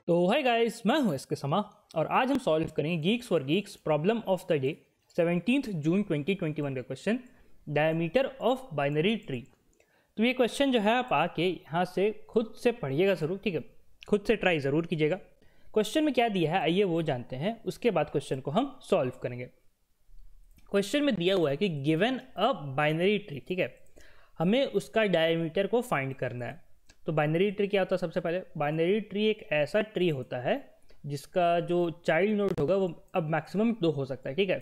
तो hi guys, मैं हूं इसके समा और आज हम सॉल्व करेंगे Geeks for Geeks problem of the day 17 जून 2021 का question diameter of binary tree. तो ये क्वेश्चन जो है आप आके यहाँ से खुद से पढ़िएगा ज़रूर, ठीक है, खुद से ट्राई ज़रूर कीजिएगा। क्वेश्चन में क्या दिया है आइए वो जानते हैं, उसके बाद क्वेश्चन को हम सॉल्व करेंगे। क्वेश्चन में दिया हुआ है कि गिवन अ बाइनरी ट्री, ठीक है, हमें उसका डायमीटर को फाइंड करना है। तो बाइनरी ट्री क्या होता है? सबसे पहले बाइनरी ट्री एक ऐसा ट्री होता है जिसका जो चाइल्ड नोड होगा वो अब मैक्सिमम 2 हो सकता है, ठीक है,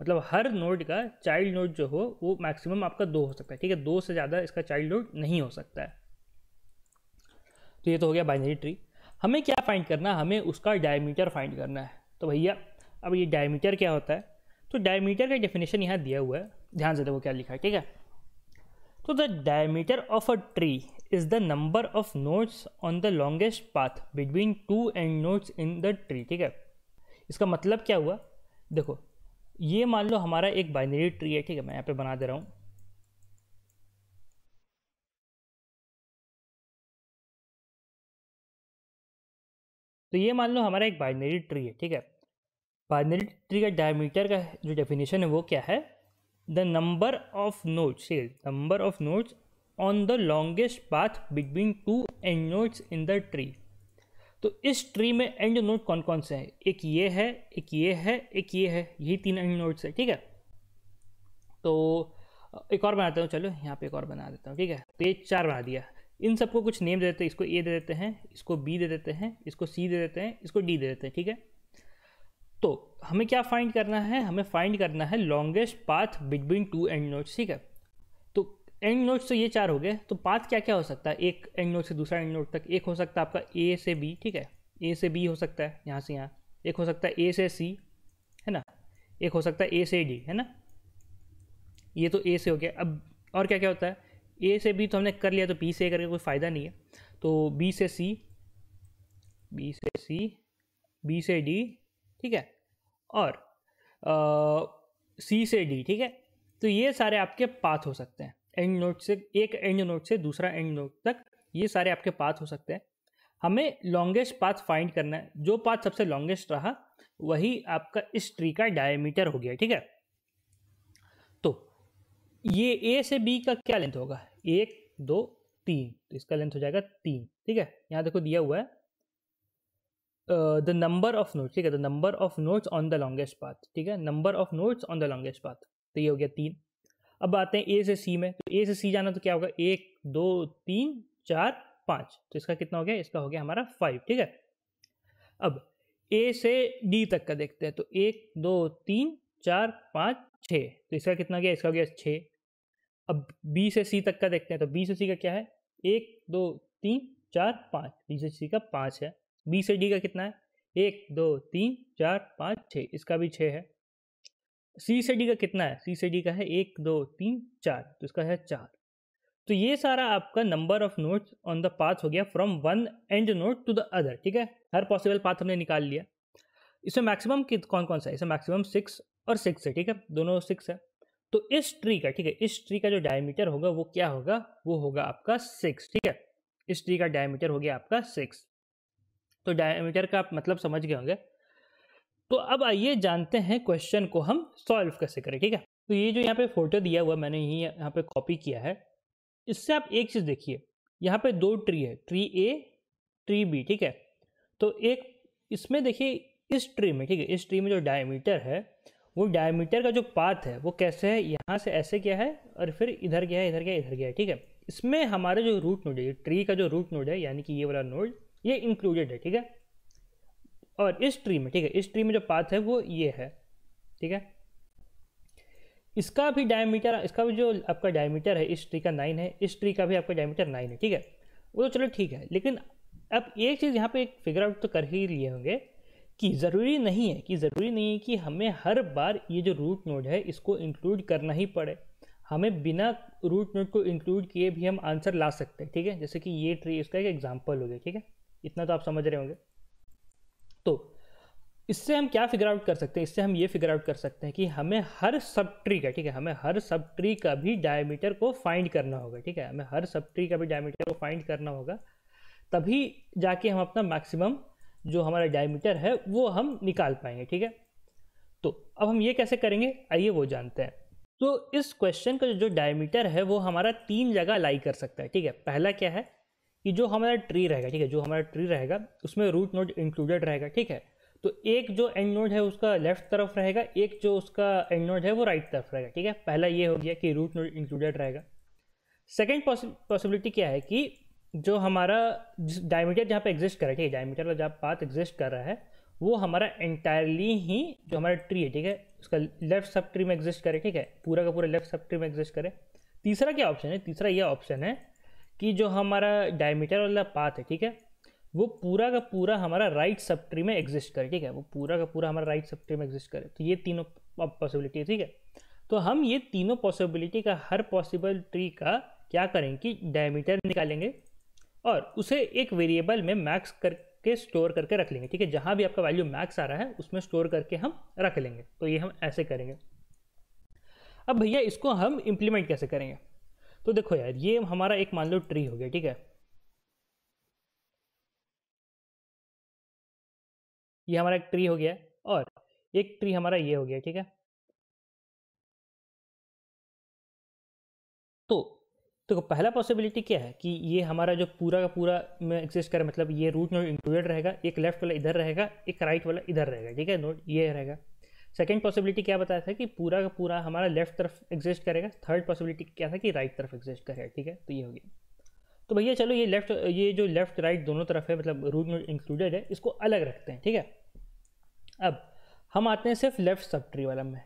मतलब हर नोड का चाइल्ड नोड जो हो वो मैक्सिमम आपका 2 हो सकता है, ठीक है, 2 से ज़्यादा इसका चाइल्ड नोड नहीं हो सकता है। तो ये तो हो गया बाइनरी ट्री। हमें क्या फाइंड करना है? हमें उसका डायमीटर फाइंड करना है। तो भैया अब ये डायमीटर क्या होता है? तो डायमीटर का डेफिनेशन यहाँ दिया हुआ है, ध्यान से देखो क्या लिखा है, ठीक है। तो the diameter of a tree is the number of nodes on the longest path between two end nodes in the tree, ठीक है। इसका मतलब क्या हुआ? देखो ये मान लो हमारा एक बाइनरी ट्री है, ठीक है, मैं यहाँ पे बना दे रहा हूँ। तो ये मान लो हमारा एक बाइनरी ट्री है, ठीक है। बाइनरी ट्री का डायमीटर का जो डेफिनेशन है वो क्या है? The number of nodes, number of nodes on the longest path between two end nodes in the tree. तो इस ट्री में एंड नोड कौन कौन से हैं? एक ये है, एक ये है, एक ये है, यही 3 एंड नोड्स है, ठीक है। तो एक और बनाता हूँ, चलो यहाँ पे एक और बना देता हूँ, ठीक है। तो ये 4 बना दिया, इन सबको कुछ नेम दे देते हैं, इसको ए दे देते हैं, इसको बी दे देते हैं, इसको सी दे देते हैं, इसको डी दे देते हैं, ठीक है। तो हमें क्या फाइंड करना है? हमें फाइंड करना है longest path between two end nodes, ठीक है। तो एंड नोड्स तो ये 4 हो गए, तो पाथ क्या क्या हो सकता है? एक एंड नोड से दूसरा एंड नोड तक, एक हो सकता है आपका ए से बी, ठीक है, ए से बी हो सकता है यहाँ से यहाँ, एक हो सकता है ए से सी, है ना, एक हो सकता है ए से डी, है ना, ये तो ए से हो गया। अब और क्या क्या होता है? ए से बी तो हमने कर लिया, तो बी से ए करके कोई फ़ायदा नहीं है, तो बी से सी, बी से सी, बी से डी, ठीक है, और सी से डी, ठीक है। तो ये सारे आपके पाथ हो सकते हैं एंड नोड से, एक एंड नोड से दूसरा एंड नोड तक, ये सारे आपके पाथ हो सकते हैं। हमें लॉन्गेस्ट पाथ फाइंड करना है, जो पाथ सबसे लॉन्गेस्ट रहा वही आपका इस ट्री का डायमीटर हो गया, ठीक है। तो ये ए से बी का क्या लेंथ होगा? 1 2 3, तो इसका लेंथ हो जाएगा 3, ठीक है। यहाँ देखो दिया हुआ है द नंबर ऑफ नोड्स, ठीक है, the number of nodes on the longest path, ठीक है, number of nodes on the longest path, तो ये हो गया 3। अब आते हैं ए से सी में, तो ए से सी जाना तो क्या होगा? 1 2 3 4 5, तो इसका कितना हो गया? इसका हो गया हमारा 5, ठीक है। अब ए से डी तक का देखते हैं, तो 1 2 3 4 5 6, तो इसका कितना हो गया? इसका हो गया 6। अब बी से सी तक का देखते हैं, तो बी से सी का क्या है? 1 2 3 4 5, बी से सी का 5 है। बी से डी का कितना है? 1 2 3 4 5 6, इसका भी 6 है। सी से डी का कितना है? सी से डी का है 1 2 3 4, तो इसका है 4। तो ये सारा आपका number of nodes on the path हो गया from one end node to the other, ठीक है। हर पॉसिबल पाथ हमने निकाल लिया। इसमें मैक्सिमम कौन कौन सा है? इसमें मैक्सिमम 6 और 6 है, ठीक है, दोनों 6 है। तो इस ट्री का, ठीक है, इस ट्री का जो डायमीटर होगा वो क्या होगा? वो होगा आपका 6, ठीक है। इस ट्री का डायमीटर हो गया आपका 6। तो डायमीटर का आप मतलब समझ गए होंगे। तो अब आइए जानते हैं क्वेश्चन को हम सॉल्व कैसे करें, ठीक है। तो ये जो यहाँ पे फोटो दिया हुआ मैंने यही यहाँ पे कॉपी किया है, इससे आप एक चीज़ देखिए, यहाँ पे 2 ट्री है, ट्री ए ट्री बी, ठीक है। तो एक इसमें देखिए इस ट्री में, ठीक है, इस ट्री में जो डायमीटर है वो डायमीटर का जो पाथ है वो कैसे है? यहाँ से ऐसे क्या है और फिर इधर गया है, इधर गया, इधर गया है, ठीक है। इसमें हमारे जो रूट नोड है, ट्री का जो रूट नोड है यानी कि ये वाला नोड, ये इंक्लूडेड है, ठीक है। और इस ट्री में, ठीक है, इस ट्री में जो पाथ है वो ये है, ठीक है। इसका भी डायमीटर, इसका भी जो आपका डायमीटर है इस ट्री का 9 है, इस ट्री का भी आपका डायमीटर 9 है, ठीक है। वो तो चलो ठीक है, लेकिन अब एक चीज़ यहाँ पे एक फिगर आउट तो कर ही लिए होंगे कि ज़रूरी नहीं है कि हमें हर बार ये जो रूट नोड है इसको इंक्लूड करना ही पड़े। हमें बिना रूट नोड को इंक्लूड किए भी हम आंसर ला सकते हैं, ठीक है। जैसे कि ये ट्री इसका एक एग्जाम्पल हो गया, ठीक है, इतना तो आप समझ रहे होंगे। तो इससे हम क्या फिगर आउट कर सकते हैं? इससे हम ये फिगर आउट कर सकते हैं कि हमें हर सब ट्री का, ठीक है, हमें हर सब ट्री का भी डायमीटर को फाइंड करना होगा, ठीक है, हमें हर सब ट्री का भी डायमीटर को फाइंड करना होगा, तभी जाके हम अपना मैक्सिमम जो हमारा डायमीटर है वो हम निकाल पाएंगे, ठीक है। तो अब हम ये कैसे करेंगे, आइए वो जानते हैं। तो इस क्वेश्चन का जो डायमीटर है वो हमारा 3 जगह लाई कर सकता है, ठीक है। पहला क्या है कि जो हमारा ट्री रहेगा, ठीक है, जो हमारा ट्री रहेगा उसमें रूट नोड इंक्लूडेड रहेगा, ठीक है। तो एक जो एंड नोड है उसका लेफ्ट तरफ रहेगा, एक जो उसका एंड नोड है वो राइट तरफ रहेगा, ठीक है। पहला ये हो गया कि रूट नोड इंक्लूडेड रहेगा। सेकेंड पॉसिबिलिटी क्या है कि जो हमारा डायमीटर जहाँ पे एग्जिस्ट कर रहा है, ठीक है, डायमीटर का जहाँ पाथ एग्जिस्ट कर रहा है वो हमारा एंटायरली ही जो हमारा ट्री है, ठीक है, उसका लेफ्ट सब ट्री में एग्जिस्ट करे, ठीक है, पूरा का पूरा लेफ्ट सब ट्री में एग्जिस्ट करे। तीसरा क्या ऑप्शन है, तीसरा यह ऑप्शन है कि जो हमारा डायमीटर वाला पाथ है, ठीक है, वो पूरा का पूरा हमारा राइट सब ट्री में एग्जिस्ट करे, ठीक है, वो पूरा का पूरा हमारा राइट सब ट्री में एग्जिस्ट करे। तो ये तीनों पॉसिबिलिटी है, ठीक है। तो हम ये तीनों पॉसिबिलिटी का हर पॉसिबल ट्री का क्या करेंगे कि डायमीटर निकालेंगे और उसे एक वेरिएबल में मैक्स करके स्टोर करके रख लेंगे, ठीक है। जहाँ भी आपका वैल्यू मैक्स आ रहा है उसमें स्टोर करके हम रख लेंगे। तो ये हम ऐसे करेंगे। अब भैया इसको हम इम्प्लीमेंट कैसे करेंगे, तो देखो यार, ये हमारा एक मान लो ट्री हो गया, ठीक है, ये हमारा एक ट्री हो गया और एक ट्री हमारा ये हो गया, ठीक है। तो देखो पहला पॉसिबिलिटी क्या है कि ये हमारा जो पूरा का पूरा में एग्जिस्ट करे, मतलब ये रूट नोड इंक्लूडेड रहेगा, एक लेफ्ट वाला इधर रहेगा, एक राइट वाला इधर रहेगा, ठीक है, नोड ये रहेगा। सेकेंड पॉसिबिलिटी क्या बताया था कि पूरा का पूरा हमारा लेफ्ट तरफ एग्जिस्ट करेगा। थर्ड पॉसिबिलिटी क्या था कि राइट तरफ एग्जिस्ट करेगा, ठीक है। तो ये हो गया। तो भैया चलो ये जो लेफ्ट राइट दोनों तरफ है, मतलब रूट नोड इंक्लूडेड है, इसको अलग रखते हैं, ठीक है। अब हम आते हैं सिर्फ लेफ्ट सब ट्री वाला में।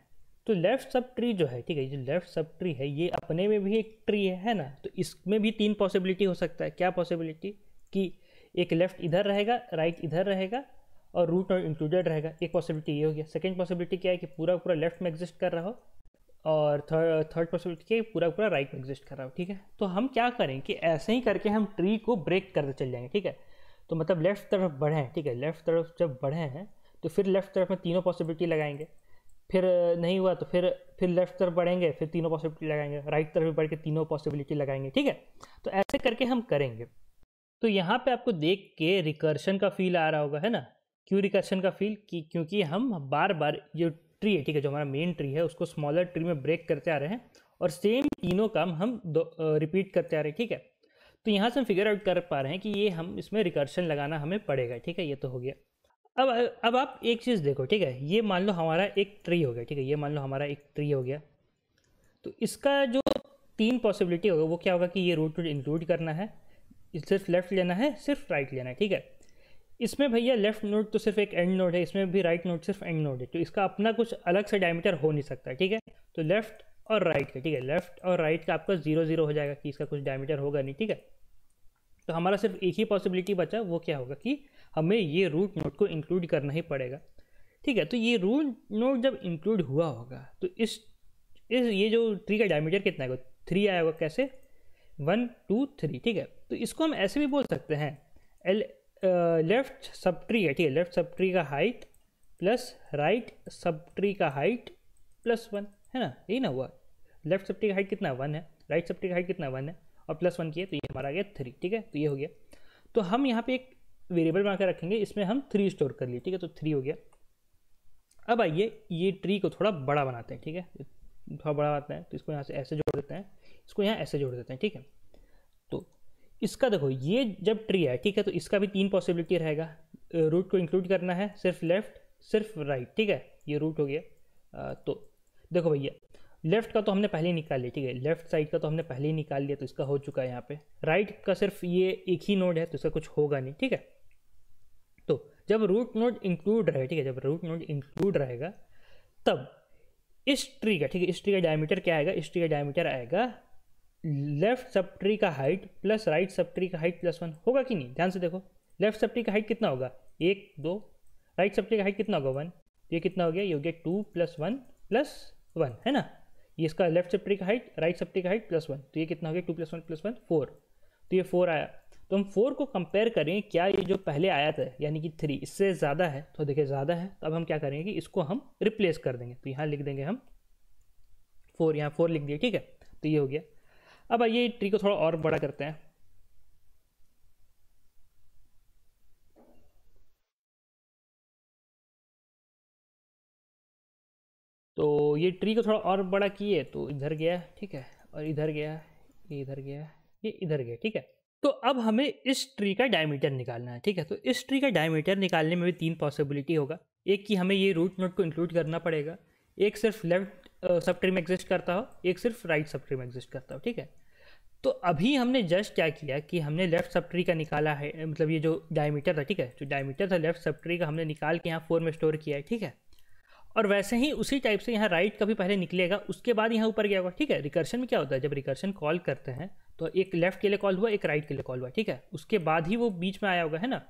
तो लेफ्ट सब ट्री जो है, ठीक है, जो लेफ्ट सब ट्री है ये अपने में भी एक ट्री है ना। तो इसमें भी 3 पॉसिबिलिटी हो सकता है। क्या पॉसिबिलिटी कि एक लेफ्ट इधर रहेगा, राइट इधर रहेगा और रूट नोड इंक्लूडेड रहेगा। एक पॉसिबिलिटी ये हो गया। सेकेंड पॉसिबिलिटी क्या है कि पूरा पूरा लेफ्ट में एग्जिस्ट कर रहा हो और थर्ड पॉसिबिलिटी क्या है पूरा पूरा राइट में एग्जिस्ट कर रहा हो, ठीक है। तो हम क्या करें कि ऐसे ही करके हम ट्री को ब्रेक करते चल जाएंगे, ठीक है। तो मतलब लेफ्ट तरफ बढ़े हैं, ठीक है, लेफ्ट तरफ जब बढ़े हैं तो फिर लेफ्ट तरफ में तीनों पॉसिबिलिटी लगाएंगे। फिर नहीं हुआ तो फिर लेफ्ट तरफ बढ़ेंगे, फिर तीनों पॉसिबिलिटी लगाएंगे, राइट तरफ भी बढ़ के तीनों पॉसिबिलिटी लगाएंगे, ठीक है। तो ऐसे करके हम करेंगे। तो यहाँ पे आपको देख के रिकर्शन का फील आ रहा होगा, है ना। क्यों रिकर्शन का फील कि क्योंकि हम बार बार जो ट्री है, ठीक है, जो हमारा मेन ट्री है उसको स्मॉलर ट्री में ब्रेक करते आ रहे हैं और सेम तीनों काम हम रिपीट करते आ रहे हैं, ठीक है। तो यहाँ से हम फिगर आउट कर पा रहे हैं कि ये हम इसमें रिकर्शन लगाना हमें पड़ेगा, ठीक है। ये तो हो गया। अब आप एक चीज़ देखो, ठीक है, ये मान लो हमारा एक ट्री हो गया, ठीक है, ये मान लो हमारा एक ट्री हो गया। तो इसका जो 3 पॉसिबिलिटी होगा वो क्या होगा कि ये रूट नोड इंक्लूड करना है, सिर्फ लेफ्ट लेना है, सिर्फ राइट लेना है, ठीक है। इसमें भैया लेफ्ट नोड तो सिर्फ एक एंड नोड है, इसमें भी राइट नोड सिर्फ एंड नोड है, तो इसका अपना कुछ अलग से डायमीटर हो नहीं सकता, ठीक है। तो लेफ्ट और राइट का, ठीक है, लेफ्ट और राइट का आपका 0 0 हो जाएगा कि इसका कुछ डायमीटर होगा नहीं, ठीक है। तो हमारा सिर्फ एक ही पॉसिबिलिटी बचा, वो क्या होगा कि हमें ये रूट नोड को इंक्लूड करना ही पड़ेगा, ठीक है। तो ये रूट नोड जब इंक्लूड हुआ होगा तो इस ये जो ट्री का डायमीटर कितना है, 3 आया होगा। कैसे, 1 2 3, ठीक है। तो इसको हम ऐसे भी बोल सकते हैं, लेफ्ट सब ट्री है, ठीक है, लेफ्ट सब ट्री का height plus right sub tree का हाइट प्लस 1, है ना, यही ना हुआ। लेफ्ट सब ट्री का हाइट कितना 1 है, राइट सब ट्री का हाइट कितना 1 है और प्लस 1 किए तो ये हमारा आ गया 3, ठीक है। तो ये हो गया। तो हम यहाँ पे एक वेरिएबल बना कर रखेंगे, इसमें हम 3 स्टोर कर लिए, ठीक है। तो 3 हो गया। अब आइए ये ट्री को थोड़ा बड़ा बनाते हैं, ठीक है, थोड़ा बड़ा बनाते हैं। तो इसको यहाँ से ऐसे जोड़ देते हैं, इसको यहाँ ऐसे जोड़ देते हैं, ठीक है। तो इसका देखो ये जब ट्री है, ठीक है, तो इसका भी 3 पॉसिबिलिटी रहेगा। रूट को इंक्लूड करना है, सिर्फ लेफ्ट सिर्फ राइट, ठीक है, ये रूट हो गया। तो देखो भैया लेफ्ट का तो हमने पहले ही निकाल लिया, ठीक है, लेफ्ट साइड का तो हमने पहले ही निकाल लिया, तो इसका हो चुका है यहाँ पे। राइट का सिर्फ ये एक ही नोड है तो इसका कुछ होगा नहीं, ठीक है। तो जब रूट नोड इंक्लूड रहे, ठीक है, जब रूट नोड इंक्लूड रहेगा तब इस ट्री का, ठीक है, इस ट्री का डायमीटर क्या आएगा, इस ट्री का डायमीटर आएगा लेफ्ट सब ट्री का height plus right sub tree का हाइट प्लस 1 होगा कि नहीं। ध्यान से देखो, लेफ्ट सब ट्री का हाइट कितना होगा 1 2, राइट सब ट्री का हाइट कितना होगा 1, ये कितना हो गया, ये हो गया 2 + 1 + 1, है ना। ये इसका लेफ्ट सब ट्री का हाइट, राइट सब ट्री का हाइट प्लस 1, तो ये कितना हो गया 2 + 1 + 1 4। तो ये 4 आया। तो हम 4 को कंपेयर करें, क्या ये जो पहले आया था यानी कि 3 इससे ज़्यादा है, तो देखिए ज़्यादा है। तो अब हम क्या करेंगे कि इसको हम रिप्लेस कर देंगे। तो यहाँ लिख देंगे हम 4, यहाँ 4 लिख दिया, ठीक है। तो ये हो गया। अब आइए ट्री को थोड़ा और बड़ा करते हैं। ये ट्री को थोड़ा और बड़ा किए तो इधर गया, ठीक है, और इधर गया, ये इधर गया, ये इधर गया, ठीक है। तो अब हमें इस ट्री का डायमीटर निकालना है, ठीक है। तो इस ट्री का डायमीटर निकालने में भी 3 पॉसिबिलिटी होगा। एक कि हमें ये रूट नोड को इंक्लूड करना पड़ेगा, एक सिर्फ लेफ्ट सब ट्री में एग्जिस्ट करता हो, एक सिर्फ राइट सब ट्री में एग्जिस्ट करता हो, ठीक है। तो अभी हमने जस्ट क्या किया कि हमने लेफ्ट सब ट्री का निकाला है, मतलब ये जो डायमीटर था, ठीक है, जो डायमीटर था लेफ्ट सब ट्री का हमने निकाल के यहाँ 4 में स्टोर किया है, ठीक है। और वैसे ही उसी टाइप से यहाँ राइट का भी पहले निकलेगा, उसके बाद यहाँ ऊपर गया होगा, ठीक है। रिकर्शन में क्या होता है, जब रिकर्शन कॉल करते हैं तो एक लेफ्ट के लिए कॉल हुआ, एक राइट के लिए कॉल हुआ, ठीक है, उसके बाद ही वो बीच में आया होगा, है ना।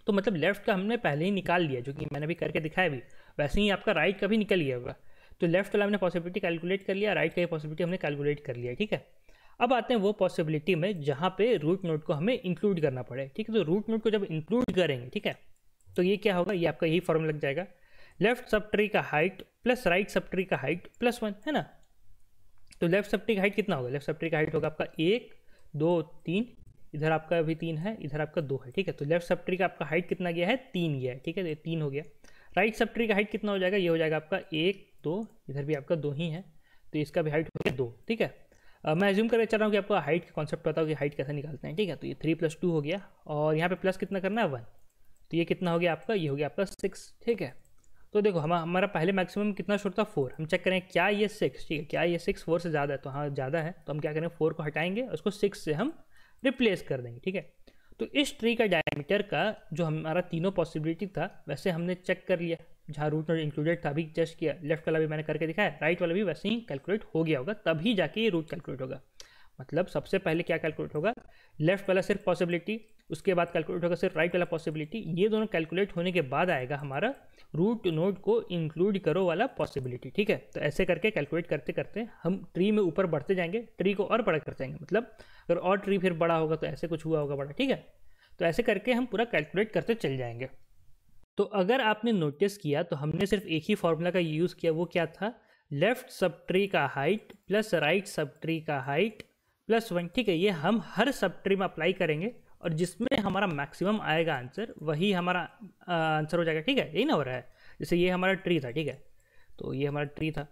तो मतलब लेफ्ट का हमने पहले ही निकाल लिया, जो कि मैंने भी करके दिखाया भी, वैसे ही आपका राइट का भी निकल गया होगा। तो लेफ्ट वाला हमने पॉसिबिलिटी कैलकुलेट कर लिया, राइट का पॉसिबिलिटी हमने कैलकुलेट कर लिया, ठीक है। अब आते हैं वो पॉसिबिलिटी में जहाँ पे रूट नोड को हमें इंक्लूड करना पड़े, ठीक है। तो रूट नोड को जब इंक्लूड करेंगे, ठीक है, तो ये क्या होगा, ये आपका यही फॉर्मूला लग जाएगा, लेफ्ट सब ट्री का height plus right sub tree का हाइट प्लस 1, है ना। तो लेफ्ट सब ट्री का हाइट कितना होगा, लेफ्ट सब ट्री का हाइट होगा आपका 1 2 3, इधर आपका अभी 3 है, इधर आपका 2 है, ठीक है। तो लेफ्ट सब ट्री का आपका हाइट कितना गया है, 3 गया है, ठीक है, तो ये 3 हो गया। राइट सब ट्री का हाइट कितना हो जाएगा, ये हो जाएगा आपका 1 2, इधर भी आपका 2 ही है, तो इसका भी हाइट हो गया 2, ठीक है। मैं एज्यूम करके चल रहा हूँ कि आपको हाइट का कॉन्सेप्ट पता हो कि हाइट कैसे निकालते हैं, ठीक है। तो ये 3 + 2 हो गया, और यहाँ पे प्लस कितना करना है 1, तो ये कितना हो गया आपका, ये हो गया आपका 6, ठीक है। तो देखो हमारा पहले मैक्सिमम कितना शोर था 4, हम चेक करें क्या ये 6, ठीक है, क्या ये 6 4 से ज़्यादा है, तो हाँ ज़्यादा है, तो हम क्या करें 4 को हटाएंगे और उसको 6 से हम रिप्लेस कर देंगे, ठीक है। तो इस ट्री का डायमीटर का जो हमारा तीनों पॉसिबिलिटी था, वैसे हमने चेक कर लिया, जहाँ रूट नोड इंक्लूडेड था अभी जस्ट किया, लेफ्ट वाला भी मैंने करके दिखाया, राइट वाला भी वैसे ही कैलकुलेट हो गया होगा, तभी जाके ये रूट कैलकुलेट होगा। मतलब सबसे पहले क्या कैलकुलेट होगा, लेफ्ट वाला सिर्फ पॉसिबिलिटी, उसके बाद कैलकुलेट होगा सिर्फ राइट वाला पॉसिबिलिटी, ये दोनों कैलकुलेट होने के बाद आएगा हमारा रूट नोड को इंक्लूड करो वाला पॉसिबिलिटी, ठीक है। तो ऐसे करके कैलकुलेट करते करते हम ट्री में ऊपर बढ़ते जाएंगे, ट्री को और बड़ा करते जाएंगे, मतलब अगर और ट्री फिर बड़ा होगा तो ऐसे कुछ हुआ होगा बड़ा, ठीक है। तो ऐसे करके हम पूरा कैलकुलेट करते चल जाएंगे। तो अगर आपने नोटिस किया तो हमने सिर्फ एक ही फॉर्मूला का यूज़ किया, वो क्या था, लेफ्ट सब ट्री का height plus right sub tree का हाइट प्लस 1, ठीक है। ये हम हर सब ट्री में अप्लाई करेंगे और जिसमें हमारा मैक्सिमम आएगा आंसर, वही हमारा आंसर हो जाएगा, ठीक है। यही ना हो रहा है, जैसे ये हमारा ट्री था, ठीक है, तो ये हमारा ट्री था,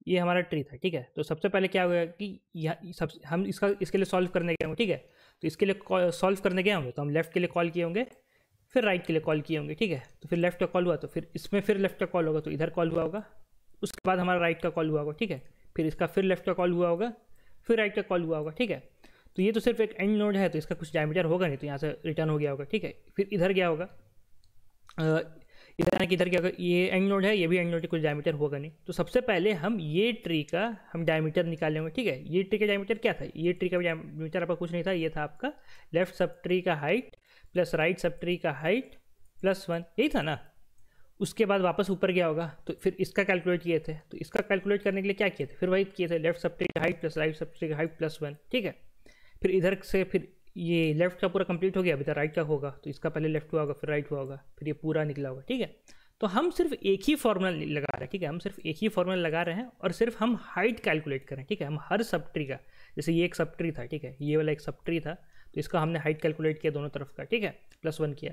ये हमारा ट्री था, ठीक है। तो सबसे पहले क्या होगा कि सब हम इसके लिए सॉल्व करने गए होंगे, ठीक है। तो इसके लिए सॉल्व करने गए होंगे तो हम लेफ्ट के लिए कॉल किए होंगे, फिर राइट के लिए कॉल किए होंगे, ठीक है। तो फिर लेफ्ट का कॉल हुआ तो फिर इसमें फिर लेफ्ट का कॉल होगा, तो इधर कॉल हुआ होगा, उसके बाद हमारा राइट का कॉल हुआ होगा, ठीक है। फिर इसका फिर लेफ्ट का कॉल हुआ होगा, फिर राइट का कॉल हुआ होगा, ठीक है। तो ये तो सिर्फ एक एंड नोड है, तो इसका कुछ डायमीटर होगा नहीं, तो यहाँ से रिटर्न हो गया होगा, ठीक है। फिर इधर गया होगा, इधर आने कि इधर क्या होगा, ये एंड नोड है, ये भी एंड नोड है, कुछ डायमीटर होगा नहीं। तो सबसे पहले हम ये ट्री का हम डायमीटर निकाल लेंगे, ठीक है। ये ट्री का डायमीटर क्या था, ये ट्री का डायमीटर आपका कुछ नहीं था, ये था आपका लेफ्ट सब ट्री का height plus right sub tree का हाइट प्लस 1, यही था ना। उसके बाद वापस ऊपर गया होगा, तो फिर इसका कैलकुलेट किए थे, तो इसका कैलकुलेट करने के लिए क्या किए थे, फिर वही किए थे, लेफ्ट सब ट्री का height plus right sub tree का हाइट प्लस 1, ठीक है। फिर इधर से फिर ये लेफ्ट का पूरा कंप्लीट हो गया, अभी तक राइट का होगा, तो इसका पहले लेफ्ट हुआ होगा, फिर राइट हुआ होगा, फिर ये पूरा निकला होगा, ठीक है। तो हम सिर्फ एक ही फॉर्मूला लगा रहे हैं, ठीक है, हम सिर्फ एक ही फॉर्मूला लगा रहे हैं और सिर्फ हम हाइट कैलकुलेट करें, ठीक है। हम हर सब ट्री का, जैसे ये एक सब ट्री था, ठीक है, ये वाला एक सब ट्री था, तो इसका हमने हाइट कैलकुलेट किया दोनों तरफ का, ठीक है, प्लस 1 किया।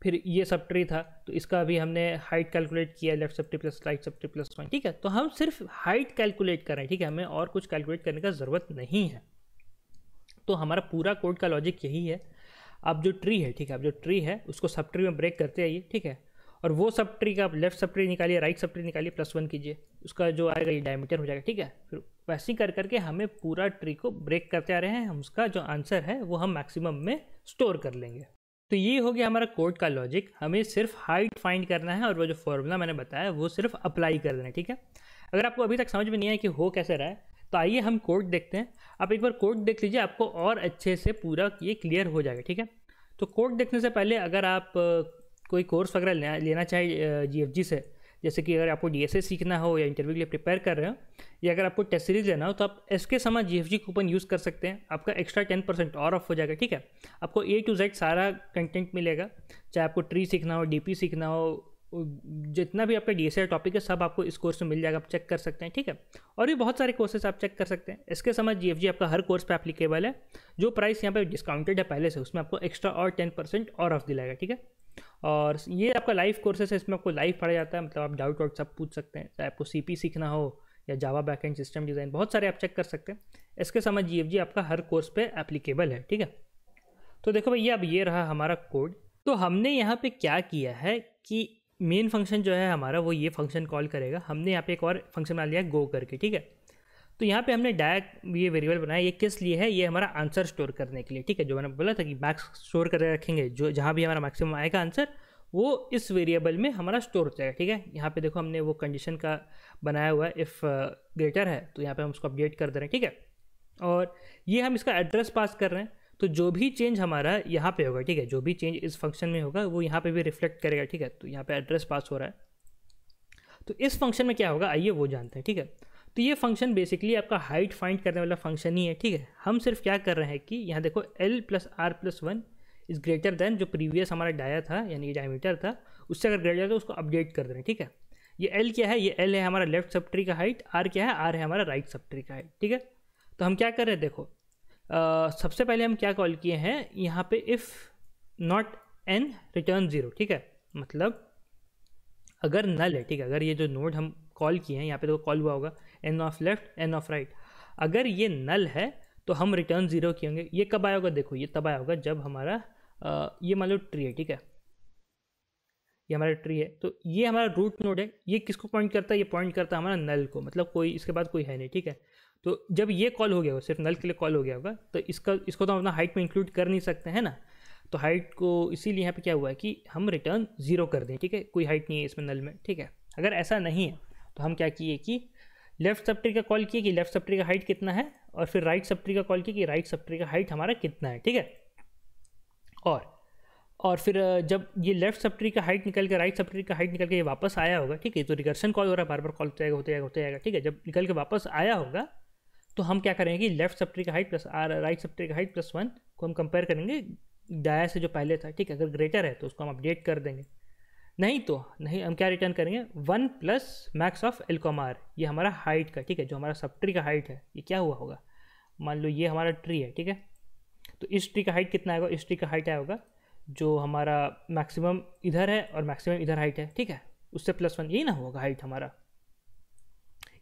फिर ये सब ट्री था, तो इसका भी हमने हाइट कैलकुलेट किया, left sub tree plus right sub tree plus 1, ठीक है। तो हम सिर्फ हाइट कैलकुलेट कर रहे हैं, ठीक है, हमें और कुछ कैलकुलेट करने का ज़रूरत नहीं है। तो हमारा पूरा कोड का लॉजिक यही है। आप जो ट्री है, ठीक है, आप जो ट्री है उसको सब ट्री में ब्रेक करते आइए, ठीक है, और वो सब ट्री का आप लेफ्ट सब ट्री निकालिए, राइट सब ट्री निकालिए, प्लस 1 कीजिए, उसका जो आएगा ये डायमीटर हो जाएगा, ठीक है। फिर वैसे ही कर करके हमें पूरा ट्री को ब्रेक करते आ रहे हैं, हम उसका जो आंसर है वो हम मैक्सिमम में स्टोर कर लेंगे। तो ये हो गया हमारा कोड का लॉजिक, हमें सिर्फ हाइट फाइंड करना है और वो जो फॉर्मूला मैंने बताया वो सिर्फ अप्लाई कर देना है, ठीक है। अगर आपको अभी तक समझ में नहीं आया कि हो कैसे रहा है, तो आइए हम कोड देखते हैं। आप एक बार कोड देख लीजिए, आपको और अच्छे से पूरा ये क्लियर हो जाएगा, ठीक है। तो कोड देखने से पहले अगर आप कोई कोर्स वगैरह लेना चाहे GFG से, जैसे कि अगर आपको DSA सीखना हो या इंटरव्यू के लिए प्रिपेयर कर रहे हो, या अगर आपको टेस्ट सीरीज लेना हो, तो आप SK Sama GFG coupon use कर सकते हैं, आपका एक्स्ट्रा 10% और ऑफ हो जाएगा, ठीक है। आपको A to Z सारा कंटेंट मिलेगा, चाहे आपको ट्री सीखना हो, DP सीखना हो, जितना भी आपका DSA टॉपिक है सब आपको इस कोर्स में मिल जाएगा, आप चेक कर सकते हैं, ठीक है। और भी बहुत सारे कोर्सेस आप चेक कर सकते हैं। SK Sama GFG आपका हर कोर्स पे एप्लीकेबल है, जो प्राइस यहाँ पे डिस्काउंटेड है पहले से, उसमें आपको एक्स्ट्रा और 10% और ऑफ दिलाएगा, ठीक है। और ये आपका लाइव कोर्सेस है, इसमें आपको लाइव पढ़ा जाता है, मतलब आप डाउट वाउट सब पूछ सकते हैं, चाहे आपको सीपी सीखना हो या जावा बैकएंड सिस्टम डिज़ाइन, बहुत सारे आप चेक कर सकते हैं। इसके समय जीएफजी आपका हर कोर्स पे एप्लीकेबल है, ठीक है। तो देखो भैया, अब ये रहा हमारा कोड। तो हमने यहाँ पे क्या किया है कि मेन फंक्शन जो है हमारा वो ये फंक्शन कॉल करेगा। हमने यहाँ पे एक और फंक्शन बना लिया गो करके, ठीक है। तो यहाँ पे हमने ये वेरिएबल बनाया, ये किस लिए है, ये हमारा आंसर स्टोर करने के लिए, ठीक है। जो मैंने बोला था कि मैक्स स्टोर करके रखेंगे, जो जहाँ भी हमारा मैक्सिमम आएगा आंसर वो इस वेरिएबल में हमारा स्टोर हो जाएगा, ठीक है। यहाँ पे देखो हमने वो कंडीशन का बनाया हुआ है, इफ़ ग्रेटर है तो यहाँ पे हम उसको अपडेट कर दे रहे हैं, ठीक है। और ये हम इसका एड्रेस पास कर रहे हैं, तो जो भी चेंज हमारा यहाँ पे होगा, ठीक है, जो भी चेंज इस फंक्शन में होगा वो यहाँ पे भी रिफ्लेक्ट करेगा, ठीक है। तो यहाँ पे एड्रेस पास हो रहा है, तो इस फंक्शन में क्या होगा आइए वो जानते हैं, ठीक है। तो ये फंक्शन बेसिकली आपका हाइट फाइंड करने वाला फंक्शन ही है, ठीक है। हम सिर्फ क्या कर रहे हैं कि यहाँ देखो L+R+1 इज़ ग्रेटर देन जो प्रीवियस हमारा डाया था, यानी डायमीटर था, उससे अगर ग्रेटर था उसको अपडेट कर दे रहे हैं, ठीक है। ये L क्या है, ये L है हमारा लेफ्ट सब ट्री का हाइट, R क्या है, R है हमारा राइट सब ट्री का हाइट, ठीक है। तो हम क्या कर रहे हैं, देखो सबसे पहले हम क्या कॉल किए हैं यहाँ पे, इफ़ नॉट n रिटर्न 0, ठीक है। मतलब अगर नल है, ठीक है, अगर ये जो नोड हम कॉल किए हैं यहाँ पे तो कॉल हुआ होगा n of left n of right, अगर ये नल है तो हम रिटर्न 0 किए होंगे। ये कब आया होगा, देखो ये तब आया होगा जब हमारा ये मान लो ट्री है, ठीक है, ये हमारा ट्री है, तो ये हमारा रूट नोड है, ये किसको पॉइंट करता है, ये पॉइंट करता है हमारा नल को, मतलब कोई इसके बाद कोई है नहीं, ठीक है। तो जब ये कॉल हो गया होगा, सिर्फ नल के लिए कॉल हो गया होगा, तो इसको तो हम अपना हाइट में इंक्लूड कर नहीं सकते हैं ना, तो हाइट को इसीलिए यहाँ पे क्या हुआ है कि हम रिटर्न 0 कर दें, ठीक है, कोई हाइट नहीं है इसमें नल में, ठीक है। अगर ऐसा नहीं है तो हम क्या किए कि लेफ्ट सब ट्री का कॉल किए कि लेफ्ट सब ट्री का हाइट कितना है, और फिर राइट सब ट्री का कॉल किया कि राइट सब ट्री का हाइट हमारा कितना है, ठीक है। और फिर जब ये लेफ्ट सब ट्री का हाइट निकल के राइट सब ट्री का हाइट निकल के ये वापस आया होगा, ठीक है, तो रिकर्शन कॉल हो रहा है, बार बार कॉल होते जाएगा, ठीक है। जब निकल के वापस आया होगा तो हम क्या करेंगे कि लेफ्ट सब ट्री का height plus right sub tree का हाइट +1 को हम कंपेयर करेंगे डाया से जो पहले था, ठीक है। अगर ग्रेटर है तो उसको हम अपडेट कर देंगे, नहीं तो नहीं, हम क्या रिटर्न करेंगे 1 प्लस मैक्स ऑफ L, ये हमारा हाइट का, ठीक है, जो हमारा सब ट्री का हाइट है, ये क्या हुआ होगा, मान लो ये हमारा ट्री है, ठीक है, तो इस ट्री का हाइट कितना आएगा, इस ट्री का हाइट आया होगा जो हमारा मैक्सिमम इधर है और मैक्सिमम इधर हाइट है, ठीक है, उससे +1, यही ना होगा हाइट हमारा,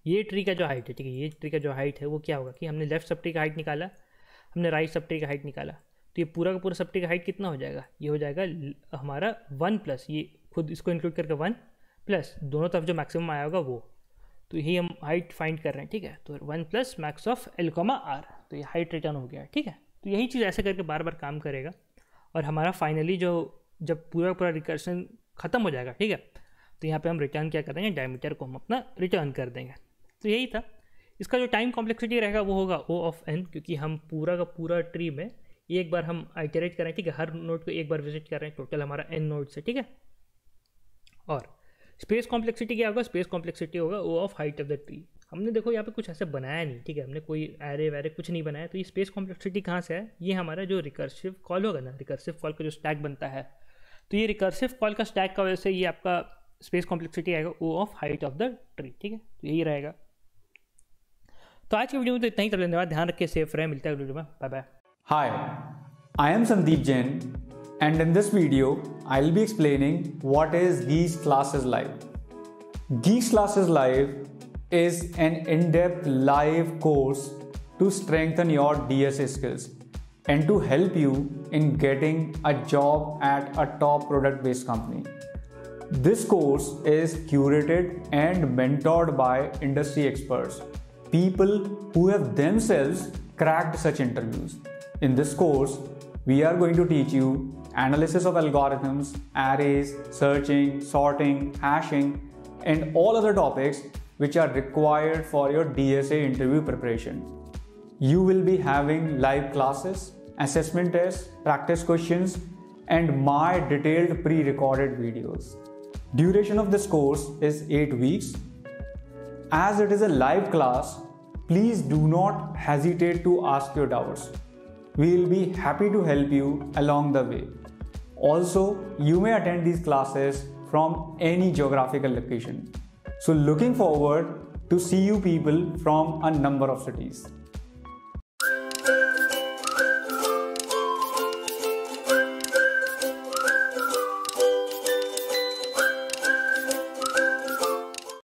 ये ट्री का जो हाइट है, ठीक है, ये ट्री का जो हाइट है वो क्या होगा कि हमने लेफ्ट सब ट्री का हाइट निकाला, हमने राइट सब ट्री का हाइट निकाला, तो ये पूरा का पूरा सब ट्री का हाइट कितना हो जाएगा, ये हो जाएगा हमारा 1 प्लस, ये खुद इसको इंक्लूड करके 1 प्लस दोनों तरफ जो मैक्सिमम आया होगा वो, तो यही हम हाइट फाइंड कर रहे हैं, ठीक है। तो 1 plus max of L, R, तो ये हाइट रिटर्न हो गया, ठीक है। तो यही चीज़ ऐसे करके बार बार काम करेगा और हमारा फाइनली जो जब पूरा रिकर्शन ख़त्म हो जाएगा, ठीक है, तो यहाँ पे हम रिटर्न क्या करेंगे, डायमीटर को हम अपना रिटर्न कर देंगे। तो यही था। इसका जो टाइम कॉम्प्लेक्सिटी रहेगा वो होगा O ऑफ n, क्योंकि हम पूरा का पूरा ट्री में एक बार हम आइटरेट करें, ठीक है, हर नोड को एक बार विजिट कर रहे हैं, टोटल हमारा n नोड से, ठीक है। और स्पेस कॉम्प्लेक्सिटी क्या होगा, स्पेस कॉम्प्लेक्सिटी होगा O of height of the tree. हमने देखो यहाँ पे कुछ ऐसे बनाया नहीं, ठीक है, हमने कोई एरे वैरे कुछ नहीं बनाया, तो ये स्पेस कॉम्प्लेक्सिटी कहाँ से है, ये हमारा जो रिकर्सिव कॉल होगा ना, रिकर्सिव कॉल का जो स्टैक बनता है, तो ये रिकर्सिव कॉल का स्टैक का वजह से ये आपका स्पेस कॉम्प्लेक्सिटी आएगा O of height of the tree, ठीक है, तो यही रहेगा। तो आज की वीडियो में तो इतना ही, धन्यवाद, ध्यान रखिए, सेफ रहे, मिलता है वीडियो में, bye bye. Hi, I am Sandeep Jain, and in this video, I'll be explaining what is Geeks Classes Live. Geeks Classes Live is an in-depth live course to strengthen your DSA skills and to help you in getting a job at a top product-based company. This course is curated and mentored by industry experts, people who have themselves cracked such interviews. In this course, we are going to teach you analysis of algorithms, arrays, searching, sorting, hashing, and all other topics which are required for your DSA interview preparation. You will be having live classes, assessment tests, practice questions, and my detailed pre-recorded videos. Duration of this course is 8 weeks. As it is a live class, please do not hesitate to ask your doubts. We will be happy to help you along the way. Also, you may attend these classes from any geographical location. So looking forward to see you people from a number of cities.